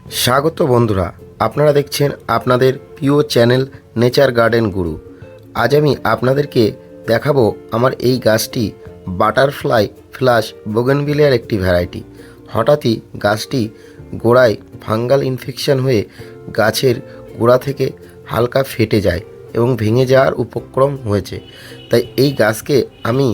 স্বাগত বন্ধুরা, আপনারা দেখছেন আপনাদের প্রিয় চ্যানেল নেচার গার্ডেন গুরু। আজ আমি আপনাদেরকে দেখাবো আমার এই গাছটি বাটারফ্লাই ফ্লাশ বোগেনভিলিয়ার একটি ভ্যারাইটি। হঠাৎই গাছটি গোড়ায় ফাঙ্গাল ইনফেকশন হয়ে গাছের গোড়া থেকে হালকা ফেটে যায় এবং ভেঙে যাওয়ার উপক্রম হয়েছে। তাই এই গাছকে আমি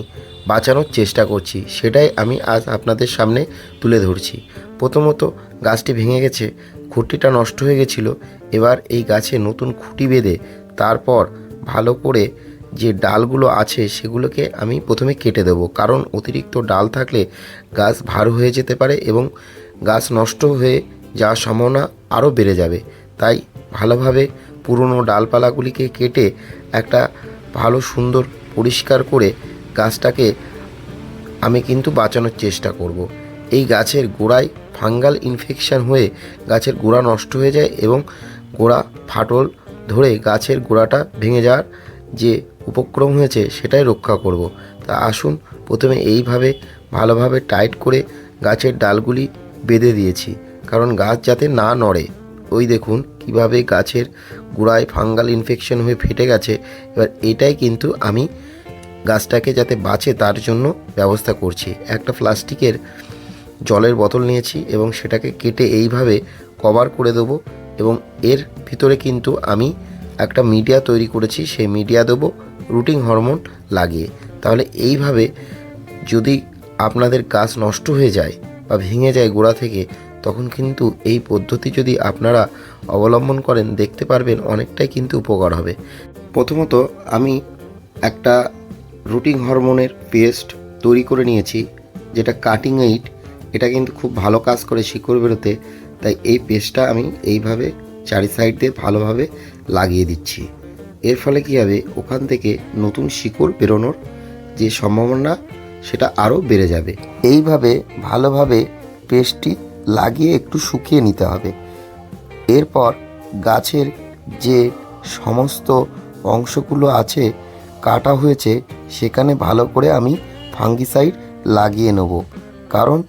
বাঁচানোর চেষ্টা করছি, সেটাই আমি আজ আপনাদের সামনে তুলে ধরছি। প্রথমত গাছটি ভেঙে গেছে, খুঁটিটা নষ্ট হয়ে গেছিলো। এবার এই গাছে নতুন খুঁটি বেঁধে তারপর ভালো করে যে ডালগুলো আছে সেগুলোকে আমি প্রথমে কেটে দেবো, কারণ অতিরিক্ত ডাল থাকলে গাছ ভার হয়ে যেতে পারে এবং গাছ নষ্ট হয়ে যাওয়ার সম্ভাবনা আরও বেড়ে যাবে। তাই ভালোভাবে পুরনো ডালপালাগুলিকে কেটে একটা ভালো সুন্দর পরিষ্কার করে গাছটাকে আমি কিন্তু বাঁচানোর চেষ্টা করব। এই গাছের গোড়ায় ফাঙ্গাল ইনফেকশন হয়ে গাছের গোড়া নষ্ট হয়ে যায় এবং গোড়া ফাটল ধরে গাছের গোড়াটা ভেঙে যাওয়ার যে উপক্রম হয়েছে সেটাই রক্ষা করব। তা আসুন, প্রথমে এইভাবে ভালোভাবে টাইট করে গাছের ডালগুলি বেঁধে দিয়েছি, কারণ গাছ যাতে না নড়ে। ওই দেখুন কিভাবে গাছের গোড়ায় ফাঙ্গাল ইনফেকশন হয়ে ফেটে গেছে। এবার এটাই কিন্তু আমি গাছটাকে যাতে বাঁচে তার জন্য ব্যবস্থা করছি। একটা প্লাস্টিকের জলের বোতল নিয়েছি এবং সেটাকে কেটে এইভাবে কভার করে দেবো এবং এর ভিতরে কিন্তু আমি একটা মিডিয়া তৈরি করেছি। সেই মিডিয়া দেবো রুটিং হরমোন লাগিয়ে। তাহলে এইভাবে যদি আপনাদের গাছ নষ্ট হয়ে যায় বা ভেঙে যায় গোড়া থেকে, তখন কিন্তু এই পদ্ধতি যদি আপনারা অবলম্বন করেন দেখতে পারবেন অনেকটাই কিন্তু উপকার হবে। প্রথমত আমি একটা রুটিং হরমোনের পেস্ট তৈরি করে নিয়েছি, যেটা কাটিং এইড। এটা কিন্তু খুব ভালো কাজ করে শিকড় বেরোতে। তাই এই পেস্টটা আমি এইভাবে চারি সাইড দিয়ে ভালোভাবে লাগিয়ে দিচ্ছি। এর ফলে কী হবে, ওখান থেকে নতুন শিকড় বেরোনোর যে সম্ভাবনা সেটা আরও বেড়ে যাবে। এইভাবে ভালোভাবে পেস্টটি লাগিয়ে একটু শুকিয়ে নিতে হবে। এরপর গাছের যে সমস্ত অংশগুলো আছে কাটা হয়েছে সেখানে ভালো করে আমি ফাঙ্গিসাইড লাগিয়ে নেব, কারণ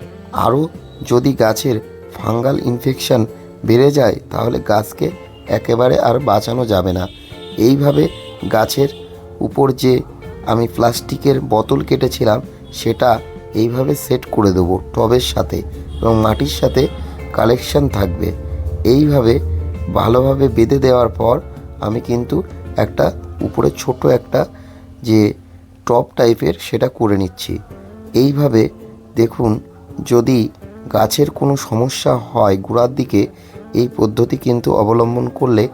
আরও যদি গাছের ফাঙ্গাল ইনফেকশন বেড়ে যায় তাহলে গাছকে একেবারে আর বাঁচানো যাবে না। এইভাবে গাছের উপর যে আমি প্লাস্টিকের বোতল কেটেছিলাম সেটা এইভাবে সেট করে দেবো টবের সাথে এবং মাটির সাথে কালেকশন থাকবে। এইভাবে ভালোভাবে বেঁধে দেওয়ার পর আমি কিন্তু একটা উপরে ছোট একটা যে টপ টাইপের সেটা করে নিচ্ছি। এইভাবে দেখুন, যদি গাছের কোনো সমস্যা হয় গোড়ার দিকে, এই পদ্ধতি কিন্তু অবলম্বন করলে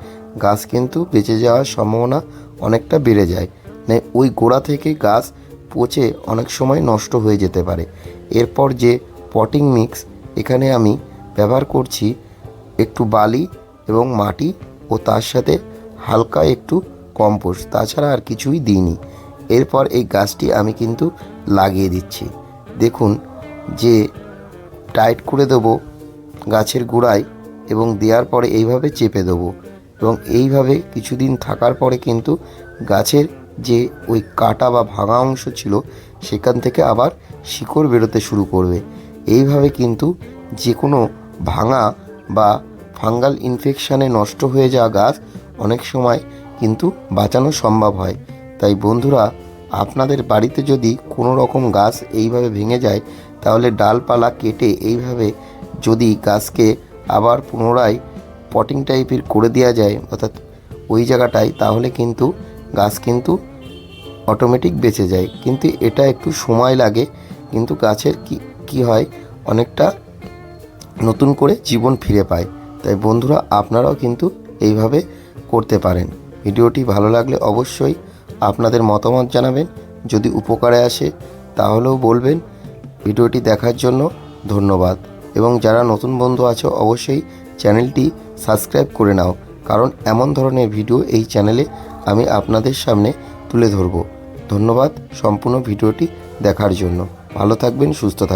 গাছ কিন্তু বেঁচে যাওয়ার সম্ভাবনা অনেকটা বেড়ে যায়। মানে ওই গোড়া থেকে গাছ পচে অনেক সময় নষ্ট হয়ে যেতে পারে। এরপর যে পটিং মিক্স এখানে আমি ব্যবহার করছি একটু বালি এবং মাটি ও তার সাথে হালকা একটু কম্পোস্ট, তাছাড়া আর কিছুই দিইনি। এরপর এই গাছটি আমি কিন্তু লাগিয়ে দিচ্ছি। দেখুন যে টাইট করে দেবো গাছের গোড়ায় এবং দেওয়ার পরে এইভাবে চেপে দেবো এবং এইভাবে কিছুদিন থাকার পরে কিন্তু গাছের যে ওই কাটা বা ভাঙা অংশ ছিল সেখান থেকে আবার শিকড় বেরোতে শুরু করবে। এইভাবে কিন্তু যে কোনো ভাঙা বা ফাঙ্গাল ইনফেকশানে নষ্ট হয়ে যাওয়া গাছ অনেক সময় কিন্তু বাঁচানো সম্ভব হয়। তাই বন্ধুরা, আপনাদের বাড়িতে যদি কোনো রকম গাছ এইভাবে ভেঙে যায় তাহলে ডালপালা কেটে এইভাবে যদি গাছকে আবার পুনরায় পটিং টাইপের করে দেওয়া যায় অর্থাৎ ওই জায়গাটায়, তাহলে কিন্তু গাছ কিন্তু অটোমেটিক বেঁচে যায়। কিন্তু এটা একটু সময় লাগে, কিন্তু গাছের কি হয় অনেকটা নতুন করে জীবন ফিরে পায়। তাই বন্ধুরা, আপনারাও কিন্তু এইভাবে করতে পারেন। ভিডিওটি ভালো লাগলে অবশ্যই আপনাদের মতামত জানাবেন। যদি উপকারে আসে তাহলেও বলবেন। ভিডিওটি দেখার জন্য ধন্যবাদ এবং যারা নতুন বন্ধু আছো অবশ্যই চ্যানেলটি সাবস্ক্রাইব করে নাও, কারণ এমন ধরনের ভিডিও এই চ্যানেলে আমি আপনাদের সামনে তুলে ধরব। ধন্যবাদ সম্পূর্ণ ভিডিওটি দেখার জন্য। ভালো থাকবেন, সুস্থ থাকবেন।